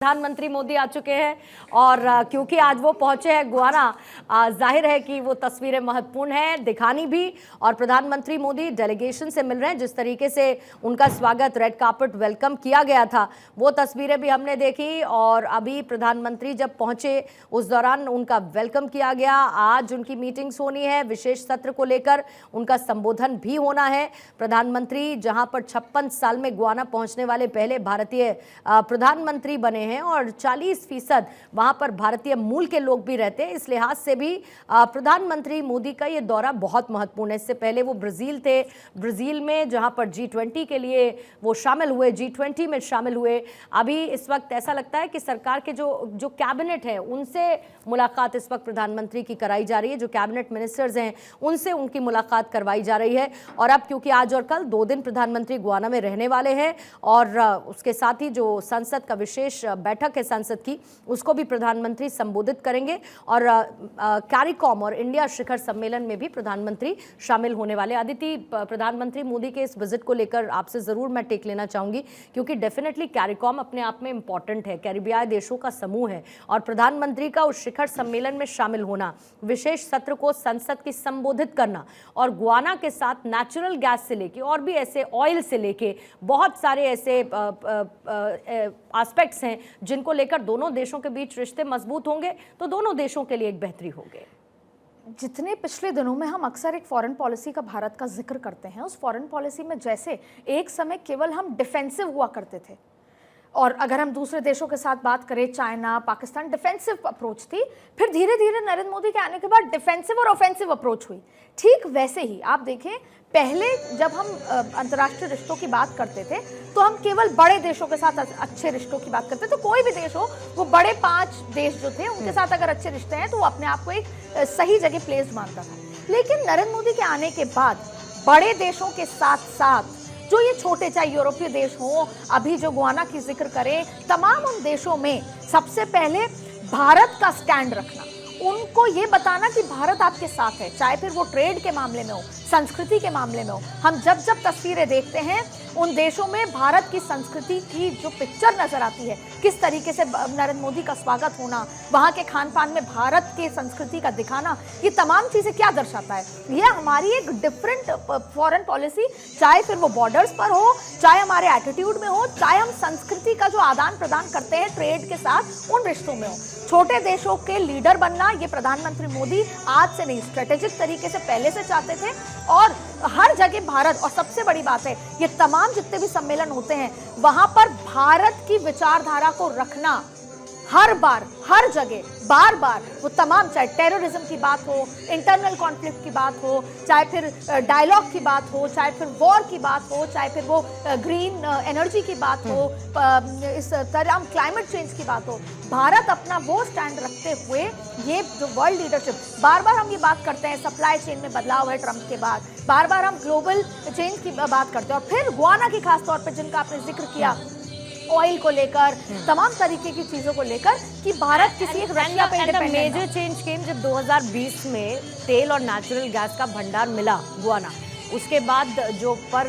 प्रधानमंत्री मोदी आ चुके हैं और क्योंकि आज वो पहुंचे हैं गुआना, जाहिर है कि वो तस्वीरें महत्वपूर्ण हैं दिखानी भी। और प्रधानमंत्री मोदी डेलीगेशन से मिल रहे हैं, जिस तरीके से उनका स्वागत रेड कार्पेट वेलकम किया गया था वो तस्वीरें भी हमने देखी। और अभी प्रधानमंत्री जब पहुंचे उस दौरान उनका वेलकम किया गया। आज उनकी मीटिंग्स होनी है, विशेष सत्र को लेकर उनका संबोधन भी होना है। प्रधानमंत्री जहां पर 56 साल में गुआना पहुंचने वाले पहले भारतीय प्रधानमंत्री बने हैं और 40% वहां पर भारतीय मूल के लोग भी रहते हैं। इस लिहाज से भी प्रधानमंत्री मोदी का ये दौरा बहुत महत्वपूर्ण है। इससे पहले वो ब्राजील थे, ब्राजील में जहां पर G20 के लिए वो शामिल हुए, G20 में शामिल हुए। अभी इस वक्त ऐसा लगता है कि सरकार के जो कैबिनेट है उनसे मुलाकात इस वक्त प्रधानमंत्री की कराई जा रही है, जो कैबिनेट मिनिस्टर्स हैं उनसे उनकी मुलाकात करवाई जा रही है। और अब क्योंकि आज और कल 2 दिन प्रधानमंत्री गुआना में रहने वाले हैं और उसके साथ ही जो संसद का विशेष बैठक है संसद की, उसको भी प्रधानमंत्री संबोधित करेंगे। और कैरिकॉम और इंडिया शिखर सम्मेलन में भी प्रधानमंत्री शामिल होने वाले। अदिति, प्रधानमंत्री मोदी के इस विजिट को लेकर आपसे जरूर मैं टेक लेना चाहूंगी, क्योंकि डेफिनेटली कैरिकॉम अपने आप में इंपॉर्टेंट है, कैरिबियाई देशों का समूह है और प्रधानमंत्री का उस शिखर सम्मेलन में शामिल होना, विशेष सत्र को संसद की संबोधित करना और गुआना के साथ नेचुरल गैस से लेके और भी ऐसे ऑयल से लेके बहुत सारे ऐसे एस्पेक्ट्स हैं जिनको लेकर दोनों देशों के बीच रिश्ते मजबूत होंगे तो दोनों देशों के लिए एक बेहतरी होगी। जितने पिछले दिनों में हम अक्सर एक फॉरेन पॉलिसी का भारत का जिक्र करते हैं, उस फॉरेन पॉलिसी में जैसे एक समय केवल हम डिफेंसिव हुआ करते थे और अगर हम दूसरे देशों के साथ बात करें, चाइना, पाकिस्तान, डिफेंसिव अप्रोच थी। फिर धीरे धीरे नरेंद्र मोदी के आने के बाद डिफेंसिव और ऑफेंसिव अप्रोच हुई। ठीक वैसे ही आप देखें, पहले जब हम अंतर्राष्ट्रीय रिश्तों की बात करते थे तो हम केवल बड़े देशों के साथ अच्छे रिश्तों की बात करते थे। तो कोई भी देश हो, वो बड़े 5 देश जो थे उनके साथ अगर अच्छे रिश्ते हैं तो वो अपने आप को एक सही जगह प्लेस मानता था। लेकिन नरेंद्र मोदी के आने के बाद बड़े देशों के साथ साथ जो ये छोटे, चाहे यूरोपीय देश हो, अभी जो गुआना की जिक्र करें, तमाम उन देशों में सबसे पहले भारत का स्टैंड रखना, उनको ये बताना कि भारत आपके साथ है, चाहे फिर वो ट्रेड के मामले में हो, संस्कृति के मामले में हो। हम जब जब तस्वीरें देखते हैं उन देशों में भारत की संस्कृति की जो पिक्चर नजर आती है, किस तरीके से नरेंद्र मोदी का स्वागत होना, वहाँ के खान पान में भारत के संस्कृति का दिखाना, ये तमाम चीज़ें क्या दर्शाता है? ये हमारी एक डिफरेंट फॉरेन पॉलिसी, चाहे फिर वो बॉर्डर्स पर हो, चाहे हमारे एटीट्यूड में हो, चाहे हम संस्कृति का जो आदान प्रदान करते हैं ट्रेड के साथ उन रिश्तों में हो। छोटे देशों के लीडर बनना ये प्रधानमंत्री मोदी आज से नहीं, स्ट्रेटेजिक तरीके से पहले से चाहते थे। और हर जगह भारत, और सबसे बड़ी बात है, ये तमाम जितने भी सम्मेलन होते हैं वहां पर भारत की विचारधारा को रखना, हर बार हर जगह बार बार वो तमाम, चाहे टेररिज्म की बात हो, इंटरनल कॉन्फ्लिक्ट की बात हो, चाहे फिर डायलॉग की बात हो, चाहे फिर वॉर की बात हो, चाहे फिर वो ग्रीन एनर्जी की बात हो, इस तरह क्लाइमेट चेंज की बात हो, भारत अपना वो स्टैंड रखते हुए ये जो वर्ल्ड लीडरशिप, बार बार हम ये बात करते हैं सप्लाई चेन में बदलाव है ट्रंप के बाद, बार बार हम ग्लोबल चेंज की बात करते हैं। और फिर गुआना की खास तौर पर जिनका आपने जिक्र किया, ऑयल को लेकर, तमाम तरीके की चीजों को लेकर कि भारत किसी एक रशिया पे इंडिपेंडेंट। मेजर चेंज केम जब 2020 में तेल और नेचुरल गैस का भंडार मिला गुआना, उसके बाद जो पर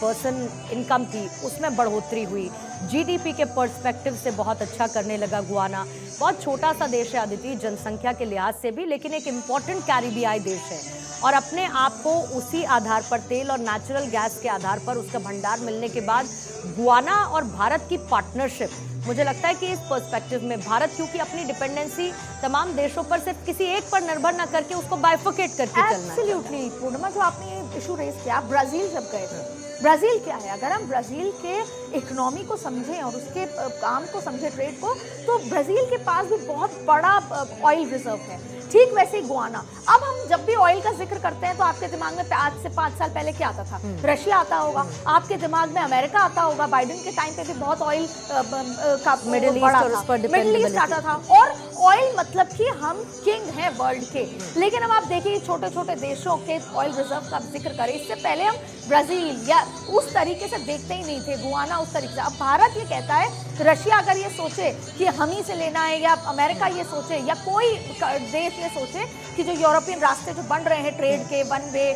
पर्सन इनकम थी उसमें बढ़ोतरी हुई, जीडीपी के पर्सपेक्टिव से बहुत अच्छा करने लगा गुआना। बहुत छोटा सा देश है अदिति, जनसंख्या के लिहाज से भी, लेकिन एक इम्पॉर्टेंट कैरिबियाई देश है और अपने आप को उसी आधार पर, तेल और नेचुरल गैस के आधार पर उसका भंडार मिलने के बाद गुआना और भारत की पार्टनरशिप, मुझे लगता है कि इस पर्सपेक्टिव में भारत, क्योंकि अपनी डिपेंडेंसी तमाम देशों पर सिर्फ किसी एक पर निर्भर न करके उसको बाइफोकेट करके चलना। एब्सोल्युटली पूर्णिमा, जो आपने ये इशू रेज किया, ब्राजील जब गए थे, ब्राजील क्या है, अगर हम ब्राजील के इकोनॉमी को समझें और उसके काम को समझें, ट्रेड को, तो ब्राजील के पास भी बहुत बड़ा ऑयल रिजर्व है। ठीक वैसे ही गुआना। अब हम जब भी ऑयल का जिक्र करते हैं तो आपके दिमाग में आज से 5 साल पहले क्या आता था? रशिया आता होगा, आपके दिमाग में अमेरिका आता होगा, बाइडेन के टाइम पे भी बहुत ऑयल का मिडिल ईस्ट आता था और ऑयल मतलब कि हम किंग हैं वर्ल्ड के। लेकिन अब आप देखिए छोटे छोटे देशों के ऑयल रिजर्व का जिक्र करें, इससे पहले हम ब्राजील या उस तरीके से देखते ही नहीं थे, गुआना उस तरीके से। अब भारत ये कहता है, रशिया अगर ये सोचे कि हम ही से लेना है, या अमेरिका ये सोचे, या कोई देश ये सोचे कि जो यूरोपियन रास्ते जो बन रहे हैं ट्रेड के, वन वे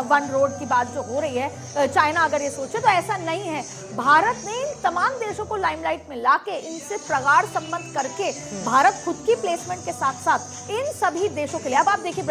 वन रोड की बात जो हो रही है, चाइना अगर ये सोचे, तो ऐसा नहीं है। भारत ने इन तमाम देशों को लाइमलाइट में लाके इनसे प्रगाढ़ संबंध करके भारत खुद की प्लेसमेंट के साथ साथ इन सभी देशों के लिए, अब आप देखिए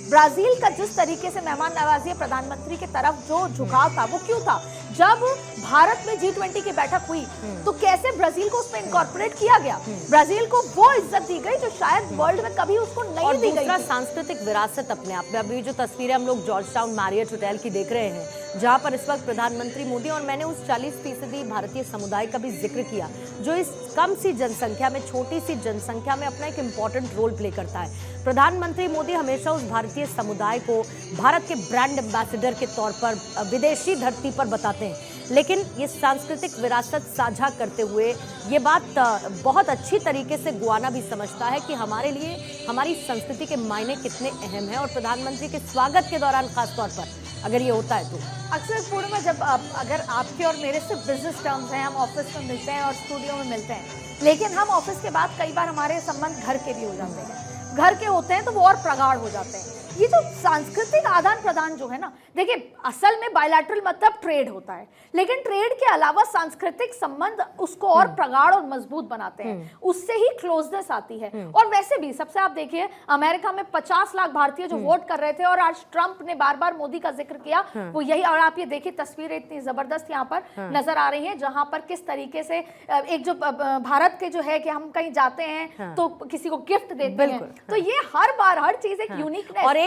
ब्राजील का जिस तरीके से मेहमान नवाजी प्रधानमंत्री की तरफ जो झुकाव था, वो क्यों था? जब भारत में G20 की बैठक हुई तो कैसे ब्राजील को उसमें इनकॉर्पोरेट किया गया, ब्राजील को वो इज्जत दी गई जो शायद वर्ल्ड में कभी उसको नहीं दी गई थी। सांस्कृतिक विरासत अपने आप में, अभी जो तस्वीरें हम लोग जॉर्ज टाउन मैरियट होटल की देख रहे हैं, जहां पर इस वक्त प्रधानमंत्री मोदी, और मैंने उस 40% भारतीय समुदाय का भी जिक्र किया जो इस कम सी जनसंख्या में, छोटी सी जनसंख्या में अपना एक इंपॉर्टेंट रोल प्ले करता है। प्रधानमंत्री मोदी हमेशा उस भारतीय समुदाय को भारत के ब्रांड एम्बेसडर के तौर पर विदेशी धरती पर बताते हैं, लेकिन ये सांस्कृतिक विरासत साझा करते हुए ये बात बहुत अच्छी तरीके से गुआना भी समझता है कि हमारे लिए हमारी संस्कृति के मायने कितने अहम हैं। और प्रधानमंत्री के स्वागत के दौरान खासतौर पर अगर ये होता है तो अक्सर पूर्ण में जब अगर आपके और मेरे सिर्फ बिजनेस टर्म्स हैं, हम ऑफिस में मिलते हैं और स्टूडियो में मिलते हैं, लेकिन हम ऑफिस के बाद कई बार हमारे संबंध घर के भी हो जाते हैं, घर के होते हैं तो वो और प्रगाढ़ हो जाते हैं। ये जो सांस्कृतिक आदान प्रदान जो है ना, देखिए असल में बायलैटरल मतलब ट्रेड होता है, लेकिन ट्रेड के अलावा सांस्कृतिक संबंध उसको और प्रगाढ़ और मजबूत बनाते हैं, उससे ही क्लोजनेस आती है। और वैसे भी सबसे आप देखिए अमेरिका में 50 लाख भारतीय जो वोट कर रहे थे, और आज ट्रंप ने बार बार मोदी का जिक्र किया, वो यही। और आप ये देखिए तस्वीरें इतनी जबरदस्त यहाँ पर नजर आ रही है, जहां पर किस तरीके से एक जो भारत के जो है कि हम कहीं जाते हैं तो किसी को गिफ्ट देते हैं, तो ये हर बार हर चीज एक यूनिकनेस। और एक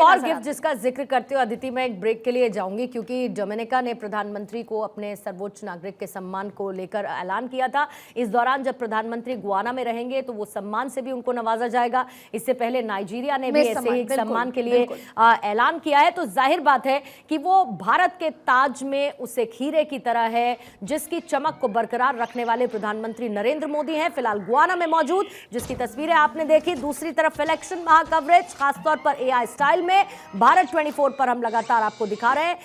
और गिफ्ट जिसका जिक्र करते हो अदिति, मैं एक ब्रेक के लिए जाऊंगी, क्योंकि डोमिनिका ने प्रधानमंत्री को अपने सर्वोच्च नागरिक के सम्मान को लेकर ऐलान किया था। इस दौरान जब प्रधानमंत्री गुआना में रहेंगे तो वो सम्मान से भी उनको नवाजा जाएगा। इससे पहले नाइजीरिया ने भी ऐसे ही सम्मान के लिए ऐलान किया है। तो जाहिर बात है कि वो भारत के ताज में उसे हीरे की तरह है, जिसकी चमक को बरकरार रखने वाले प्रधानमंत्री नरेंद्र मोदी हैं, फिलहाल गुआना में मौजूद, जिसकी तस्वीरें आपने देखी। दूसरी तरफ इलेक्शन महा कवरेज खासतौर पर AI स्टाइल में भारत 24 पर हम लगातार आपको दिखा रहे हैं।